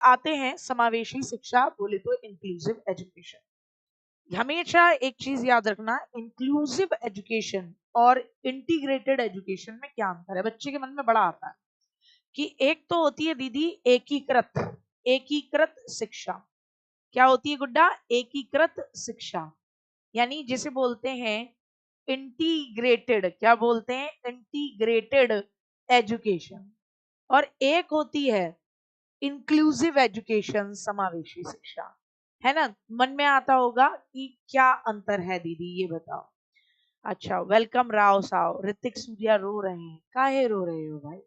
आते हैं समावेशी शिक्षा, बोले तो इंक्लूसिव एजुकेशन। हमेशा एक चीज याद रखना, इंक्लूसिव एजुकेशन और इंटीग्रेटेड एजुकेशन में क्या अंतर है, बच्चे के मन में बड़ा आता है कि एक तो होती है दीदी एकीकृत शिक्षा। क्या होती है गुड्डा? एकीकृत शिक्षा, यानी जिसे बोलते हैं इंटीग्रेटेड, क्या बोलते हैं? Integrated education. और एक होती है इंक्लूसिव एजुकेशन, समावेशी शिक्षा, है ना? मन में आता होगा कि क्या अंतर है दीदी, ये बताओ। अच्छा, वेलकम राव साहब, ऋतिक सूर्या रो रहे हैं, काहे रो रहे हो भाई?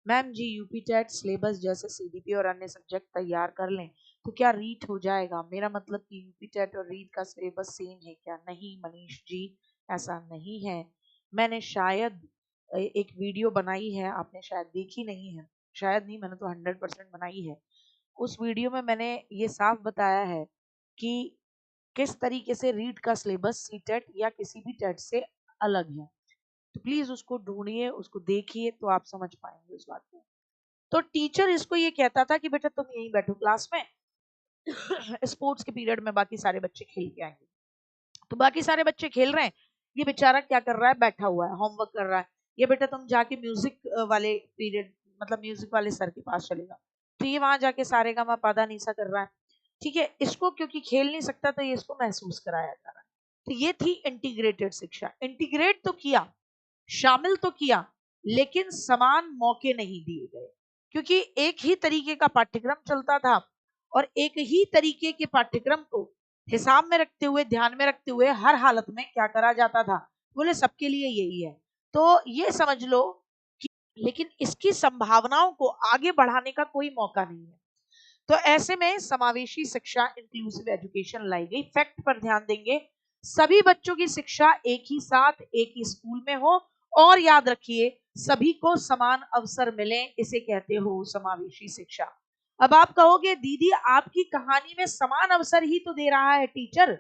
मैम जी यूपी टेट सिलेबस जैसे सीडीपी और अन्य सब्जेक्ट तैयार कर लें तो क्या रीट हो जाएगा? मेरा मतलब कि यूपी टेट और रीट का सिलेबस सेम है क्या? नहीं मनीष जी, ऐसा नहीं है। मैंने शायद एक वीडियो बनाई है, आपने शायद देखी नहीं है, शायद नहीं, मैंने तो 100% बनाई है। उस वीडियो में मैंने ये साफ बताया है कि किस तरीके से रीट का सिलेबस सीटेट या किसी भी टेट से अलग है। तो प्लीज उसको ढूंढिए, उसको देखिए, तो आप समझ पाएंगे उस बात को। तो टीचर इसको ये कहता था कि बेटा तुम यहीं बैठो क्लास में, स्पोर्ट्स के पीरियड में बाकी सारे बच्चे खेल के आएंगे। तो बाकी सारे बच्चे खेल रहे हैं, ये बेचारा क्या कर रहा है? बैठा हुआ है, होमवर्क कर रहा है। ये बेटा तुम जाके म्यूजिक वाले पीरियड, मतलब म्यूजिक वाले सर के पास चलेगा। तो ये वहां जाके सारे गा मा पादा नीसा कर रहा है। ठीक है, इसको क्योंकि खेल नहीं सकता तो ये इसको महसूस कराया जा रहा है। तो ये थी इंटीग्रेटेड शिक्षा। इंटीग्रेट तो किया, शामिल तो किया, लेकिन समान मौके नहीं दिए गए, क्योंकि एक ही तरीके का पाठ्यक्रम चलता था और एक ही तरीके के पाठ्यक्रम को हिसाब में रखते हुए, ध्यान में रखते हुए हर हालत में क्या करा जाता था? बोले सबके लिए यही है। तो ये समझ लो कि, लेकिन इसकी संभावनाओं को आगे बढ़ाने का कोई मौका नहीं है। तो ऐसे में समावेशी शिक्षा, इंक्लूसिव एजुकेशन लाई गई। फैक्ट पर ध्यान देंगे, सभी बच्चों की शिक्षा एक ही साथ एक ही स्कूल में हो, और याद रखिए सभी को समान अवसर मिले, इसे कहते हो समावेशी शिक्षा। अब आप कहोगे दीदी आपकी कहानी में समान अवसर ही तो दे रहा है टीचर,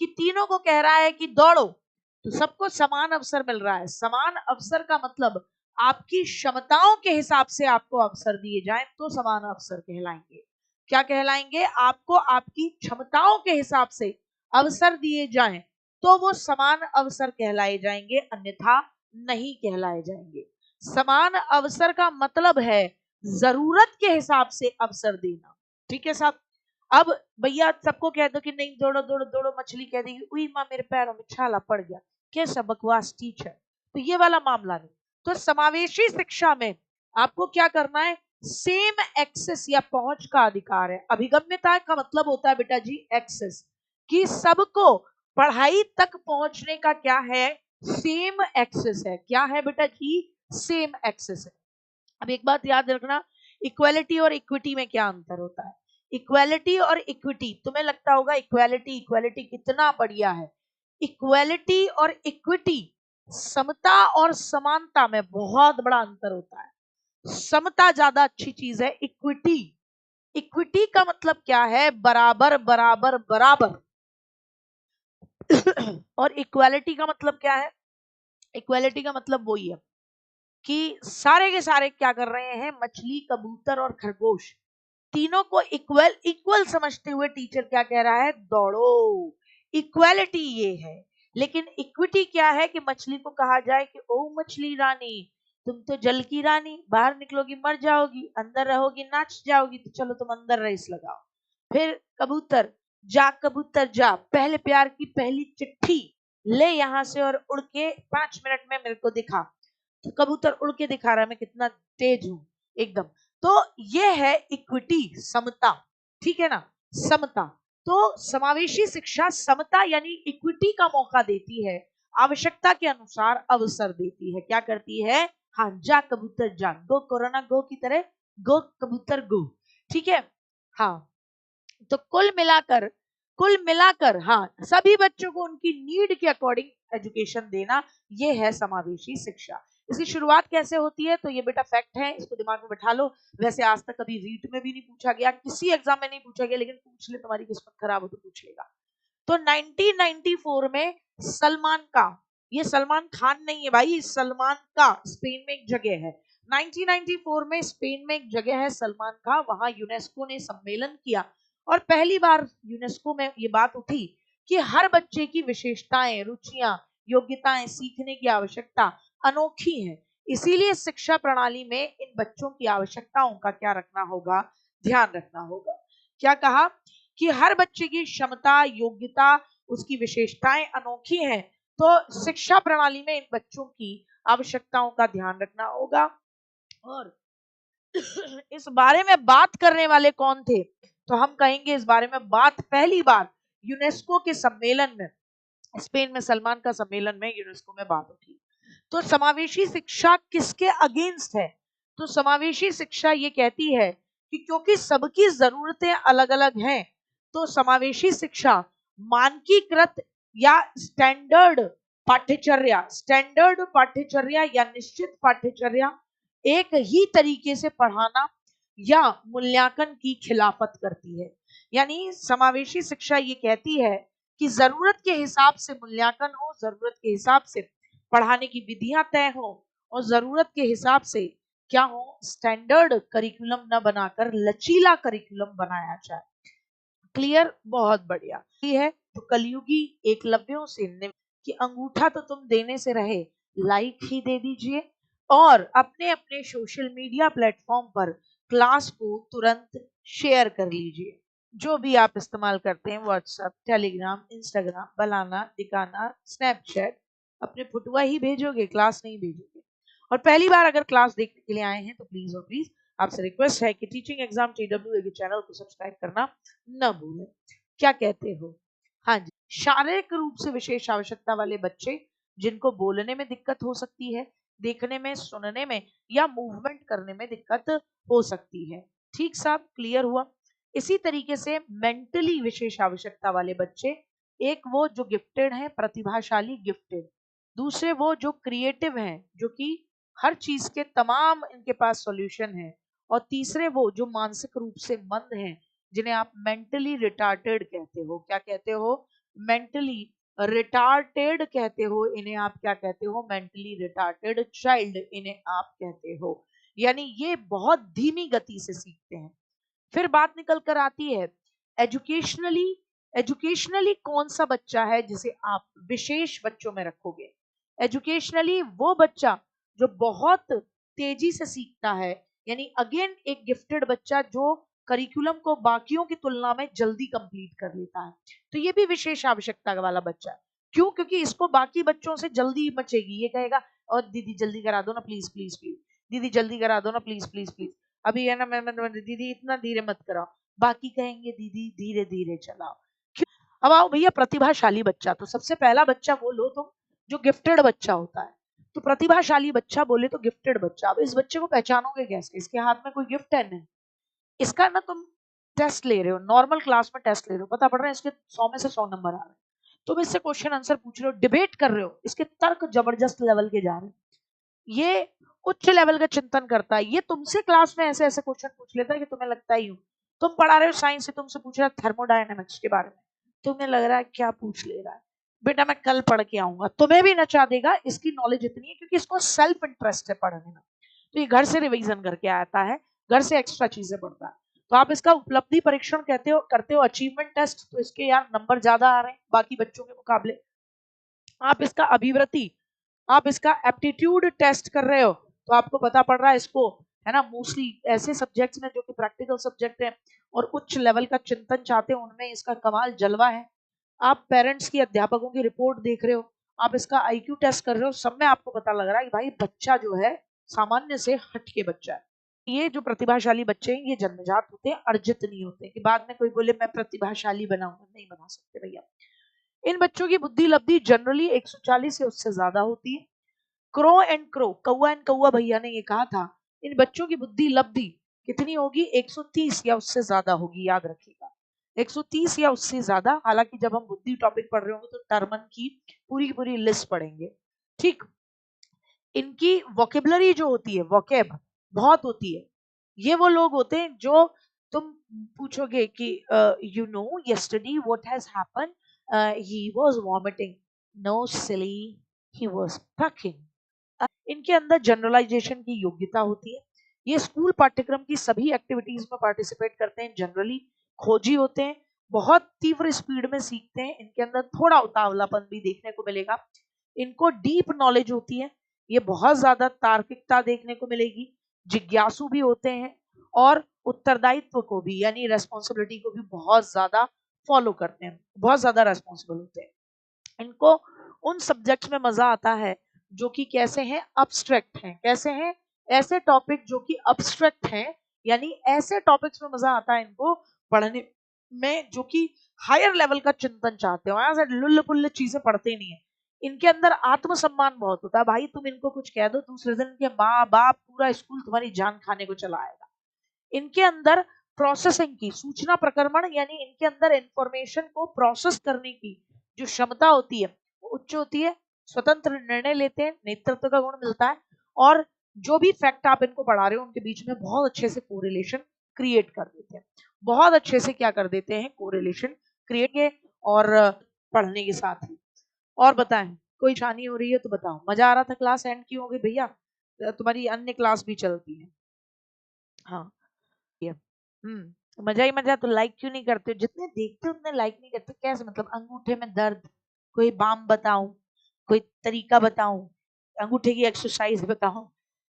कि तीनों को कह रहा है कि दौड़ो, तो सबको समान अवसर मिल रहा है। समान अवसर का मतलब आपकी क्षमताओं के हिसाब से आपको अवसर दिए जाएं तो समान अवसर कहलाएंगे। क्या कहलाएंगे? आपको आपकी क्षमताओं के हिसाब से अवसर दिए जाएं तो वो समान अवसर कहलाए जाएंगे, अन्यथा नहीं कहलाए जाएंगे। समान अवसर का मतलब है जरूरत के हिसाब से अवसर देना। ठीक है साहब? अब भैया सबको कह दो कि नहीं दौड़ो दौड़ो दौड़ो, मछली कह देगी उई माँ मेरे पैरों में छाला पड़ गया, कैसा बकवास टीचर। तो ये वाला मामला नहीं। तो समावेशी शिक्षा में आपको क्या करना है? सेम एक्सेस या पहुंच का अधिकार है। अभिगम्यता का मतलब होता है बेटा जी एक्सेस, कि सबको पढ़ाई तक पहुंचने का क्या है? सेम एक्सेस है। क्या है बेटा जी? सेम एक्सेस है। अब एक बात याद रखना, इक्वालिटी और इक्विटी में क्या अंतर होता है? इक्वालिटी और इक्विटी, तुम्हें लगता होगा इक्वालिटी इक्वालिटी कितना बढ़िया है। इक्वालिटी और इक्विटी, समता और समानता में बहुत बड़ा अंतर होता है। समता ज्यादा अच्छी चीज है। इक्विटी, इक्विटी का मतलब क्या है? बराबर बराबर बराबर। और इक्वालिटी का मतलब क्या है? इक्वालिटी का मतलब वही है कि सारे के सारे क्या कर रहे हैं? मछली, कबूतर और खरगोश तीनों को इक्वल इक्वल समझते हुए टीचर क्या कह रहा है? दौड़ो। इक्वालिटी ये है। लेकिन इक्विटी क्या है? कि मछली को कहा जाए कि ओ मछली रानी, तुम तो जल की रानी, बाहर निकलोगी मर जाओगी, अंदर रहोगी नाच जाओगी, तो चलो तुम अंदर रेस लगाओ। फिर कबूतर, जा कबूतर जा, पहले प्यार की पहली चिट्ठी ले यहां से और उड़ के 5 मिनट में मेरे को दिखा। तो कबूतर उड़ के दिखा रहा है मैं कितना तेज हूं एकदम। तो ये है इक्विटी, समता। ठीक है ना? समता। तो समावेशी शिक्षा समता यानी इक्विटी का मौका देती है, आवश्यकता के अनुसार अवसर देती है। क्या करती है? हाँ, जा कबूतर जा, गो कोरोना गो की तरह, गो कबूतर गो। ठीक है? हाँ, तो कुल मिलाकर हाँ, सभी बच्चों को उनकी नीड के अकॉर्डिंग एजुकेशन देना, ये है समावेशी शिक्षा। इसकी शुरुआत कैसे होती है? तो ये बेटा फैक्ट है, इसको दिमाग में बैठा लो। वैसे आज तक कभी रीट में भी नहीं पूछा गया, किसी एग्जाम में नहीं पूछा गया, लेकिन पूछ ले, तुम्हारी किस्मत खराब हो तो पूछ लेगा। तो 1994 में सलमान का, ये सलमान खान नहीं है भाई, सलमान का स्पेन में एक जगह है, 1994 में स्पेन में एक जगह है सलमान का, वहां यूनेस्को ने सम्मेलन किया और पहली बार यूनेस्को में ये बात उठी कि हर बच्चे की विशेषताएं, रुचियां, योग्यताएं, सीखने की आवश्यकता अनोखी है। इसीलिए शिक्षा प्रणाली में इन बच्चों की आवश्यकताओं का क्या रखना होगा, ध्यान रखना होगा। क्या कहा कि हर बच्चे की क्षमता, योग्यता, उसकी विशेषताएं अनोखी हैं, तो शिक्षा प्रणाली में इन बच्चों की आवश्यकताओं का ध्यान रखना होगा। और इस बारे में बात करने वाले कौन थे, तो हम कहेंगे इस बारे में बात पहली बार यूनेस्को के सम्मेलन में, स्पेन में सलमान का सम्मेलन में यूनेस्को में बात उठी। तो समावेशी शिक्षा किसके अगेंस्ट है, तो समावेशी शिक्षा ये कहती है कि क्योंकि सबकी जरूरतें अलग अलग हैं, तो समावेशी शिक्षा मानकीकृत या स्टैंडर्ड पाठ्यचर्या या निश्चित पाठ्यचर्या एक ही तरीके से पढ़ाना या मूल्यांकन की खिलाफत करती है। यानी समावेशी शिक्षा ये कहती है कि जरूरत के हिसाब से मूल्यांकन हो, जरूरत के हिसाब से पढ़ाने की विधियां तय हो और जरूरत के हिसाब से क्या हो, स्टैंडर्ड करिकुलम न बनाकर लचीला करिकुलम बनाया जाए। क्लियर, बहुत बढ़िया। ये है तो कलयुगी एकलव्यों से कि अंगूठा तो तुम देने से रहे, लाइक ही दे दीजिए और अपने अपने सोशल मीडिया प्लेटफॉर्म पर क्लास को तुरंत शेयर कर लीजिए। जो भी आप इस्तेमाल करते हैं, व्हाट्सएप, टेलीग्राम, इंस्टाग्राम, बनाना, दिखाना, स्नैपचैट, अपने फुटुआ ही भेजोगे, क्लास नहीं भेजोगे। और पहली बार अगर क्लास देखने के लिए आए हैं तो प्लीज और प्लीज आपसे रिक्वेस्ट है कि टीचिंग एग्जाम TWA के चैनल को सब्सक्राइब करना न भूलें। क्या कहते हो? हाँ जी। शारीरिक रूप से विशेष आवश्यकता वाले बच्चे जिनको बोलने में दिक्कत हो सकती है, देखने में, सुनने में या मूवमेंट करने में दिक्कत हो सकती है। ठीक साहब, क्लियर हुआ। इसी तरीके से मेंटली विशेष आवश्यकता वाले बच्चे, एक वो जो गिफ्टेड है, प्रतिभाशाली गिफ्टेड, दूसरे वो जो क्रिएटिव हैं, जो कि हर चीज के तमाम इनके पास सॉल्यूशन है, और तीसरे वो जो मानसिक रूप से मंद हैं, जिन्हें आप मेंटली रिटार्टेड कहते हो। क्या कहते हो? मेंटली रिटार्टेड कहते हो इन्हें। आप क्या कहते हो? मेंटली रिटार्टेड चाइल्ड इन्हें आप कहते हो। यानी ये बहुत धीमी गति से सीखते हैं। फिर बात निकल कर आती है एजुकेशनली। एजुकेशनली कौन सा बच्चा है जिसे आप विशेष बच्चों में रखोगे? एजुकेशनली वो बच्चा जो बहुत तेजी से सीखता है, यानी अगेन एक गिफ्टेड बच्चा जो करिकुलम को बाकियों की तुलना में जल्दी कंप्लीट कर लेता है। तो ये भी विशेष आवश्यकता वाला बच्चा है। क्यों? क्योंकि इसको बाकी बच्चों से जल्दी मचेगी। ये कहेगा और दीदी जल्दी करा दो ना प्लीज प्लीज प्लीज, दीदी जल्दी करा दो ना प्लीज प्लीज प्लीज, अभी है ना मैं दीदी इतना धीरे मत कराओ। बाकी कहेंगे दीदी धीरे धीरे चलाओ। क्यों? अब आओ भैया प्रतिभाशाली बच्चा, तो सबसे पहला बच्चा वो लो तुम जो गिफ्टेड बच्चा होता है। तो प्रतिभाशाली बच्चा बोले तो गिफ्टेड बच्चा। अब इस बच्चे को पहचानोगे कैसे? इसके हाथ में कोई गिफ्ट है नहीं। इसका ना तुम टेस्ट ले रहे हो, नॉर्मल क्लास में टेस्ट ले रहे हो, पता पड़ रहा है इसके 100 में से 100 नंबर आ रहे हैं। तुम इससे क्वेश्चन आंसर पूछ रहे हो, डिबेट कर रहे हो, इसके तर्क जबरदस्त लेवल के जा रहे हैं। ये उच्च लेवल का चिंतन करता है। ये तुमसे क्लास में ऐसे ऐसे क्वेश्चन पूछ लेता है कि तुम्हें लगता ही हो तुम पढ़ा रहे हो साइंस से, तुमसे पूछ रहा है थर्मोडायनेमिक्स के बारे में, तुम्हें लग रहा है क्या पूछ ले रहा है। बेटा मैं कल पढ़ के आऊंगा, तुम्हें भी नचा देगा। इसकी नॉलेज इतनी है क्योंकि इसको सेल्फ इंटरेस्ट है पढ़ने में। तो ये घर से रिवीजन करके आता है, घर से एक्स्ट्रा चीजें पढ़ता है। तो आप इसका उपलब्धि परीक्षण कहते हो, करते हो अचीवमेंट टेस्ट, तो इसके यार नंबर ज्यादा आ रहे हैं बाकी बच्चों के मुकाबले। आप इसका अभिवृत्ति, आप इसका एप्टीट्यूड टेस्ट कर रहे हो, तो आपको पता पड़ रहा है इसको, है ना, मोस्टली ऐसे सब्जेक्ट्स में जो कि प्रैक्टिकल सब्जेक्ट है और उच्च लेवल का चिंतन चाहते हैं, उनमें इसका कमाल जलवा है। आप पेरेंट्स की, अध्यापकों की रिपोर्ट देख रहे हो, आप इसका आईक्यू टेस्ट कर रहे हो, सब में आपको पता लग रहा है कि भाई बच्चा जो है सामान्य से हटके बच्चा है। ये जो प्रतिभाशाली बच्चे हैं ये जन्मजात होते हैं, अर्जित नहीं होते कि बाद में कोई बोले मैं प्रतिभाशाली बनाऊंगा। नहीं बना सकते भैया। इन बच्चों की बुद्धि लब्धि जनरली 140 से उससे ज्यादा होती है। क्रो एंड क्रो, कौआ एंड कौआ भैया ने ये कहा था, इन बच्चों की बुद्धि लब्धि कितनी होगी? 130 या उससे ज्यादा होगी, याद रखिएगा 130 या उससे ज्यादा। हालांकि जब हम बुद्धि टॉपिक पढ़ रहे होंगे तो टर्मन की पूरी लिस्ट पढ़ेंगे। ठीक। इनकी वोकेबलरी जो होती है, वोकेब बहुत होती है। ये वो लोग होते हैं जो तुम पूछोगे कि you know yesterday what has happened, he was vomiting, no silly, he was puking. इनके अंदर जनरलाइजेशन की योग्यता होती है। ये स्कूल पाठ्यक्रम की सभी एक्टिविटीज में पार्टिसिपेट करते हैं, जनरली खोजी होते हैं, बहुत तीव्र स्पीड में सीखते हैं, इनके अंदर थोड़ा उतावलापन भी देखने को मिलेगा, इनको डीप नॉलेज होती है, ये बहुत ज्यादा तार्किकता देखने को मिलेगी, जिज्ञासु भी होते हैं और उत्तरदायित्व को भी यानी रेस्पॉन्सिबिलिटी को भी बहुत ज्यादा फॉलो करते हैं, बहुत ज्यादा रेस्पॉन्सिबल होते हैं। इनको उन सब्जेक्ट्स में मजा आता है जो कि कैसे हैं, अब्स्ट्रैक्ट हैं। कैसे हैं? ऐसे टॉपिक जो कि अब्स्ट्रैक्ट हैं, यानी ऐसे टॉपिक्स में मजा आता है इनको पढ़ने में जो कि हायर लेवल का चिंतन चाहते हो, ऐसे लुल्ल पुल्ल चीजें पढ़ते नहीं है। इनके अंदर आत्मसम्मान बहुत होता है, भाई तुम इनको कुछ कह दो दूसरे दिन के माँ बाप पूरा स्कूल तुम्हारी जान खाने को चला आएगा। इनके अंदर प्रोसेसिंग की, सूचना प्रक्रमण यानी इनके अंदर इंफॉर्मेशन को प्रोसेस करने की जो क्षमता होती है वो उच्च होती है, स्वतंत्र निर्णय लेते हैं, नेतृत्व का गुण मिलता है, और जो भी फैक्ट आप इनको पढ़ा रहे हो उनके बीच में बहुत अच्छे से कोरिलेशन क्रिएट कर देते हैं, बहुत अच्छे से क्या कर देते हैं, कोरिलेशन क्रिएट। और पढ़ने के साथ ही और बताएं, कोई परेशानी हो रही है तो बताओ। मजा आ रहा था, क्लास एंड क्यों हो गई भैया? तुम्हारी अन्य क्लास भी चलती है। हाँ, मजा ही मजा। तो लाइक क्यों नहीं करते? जितने देखते हो उतने लाइक नहीं करते, कैसे? मतलब अंगूठे में दर्द, कोई बाम बताऊं, कोई तरीका बताऊं, अंगूठे की एक्सरसाइज बताऊं?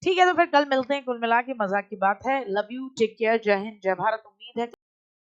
ठीक है, तो फिर कल मिलते हैं। कुल मिला के मजाक की बात है। लव यू, टेक केयर, जय हिंद, जय भारत। उम्मीद है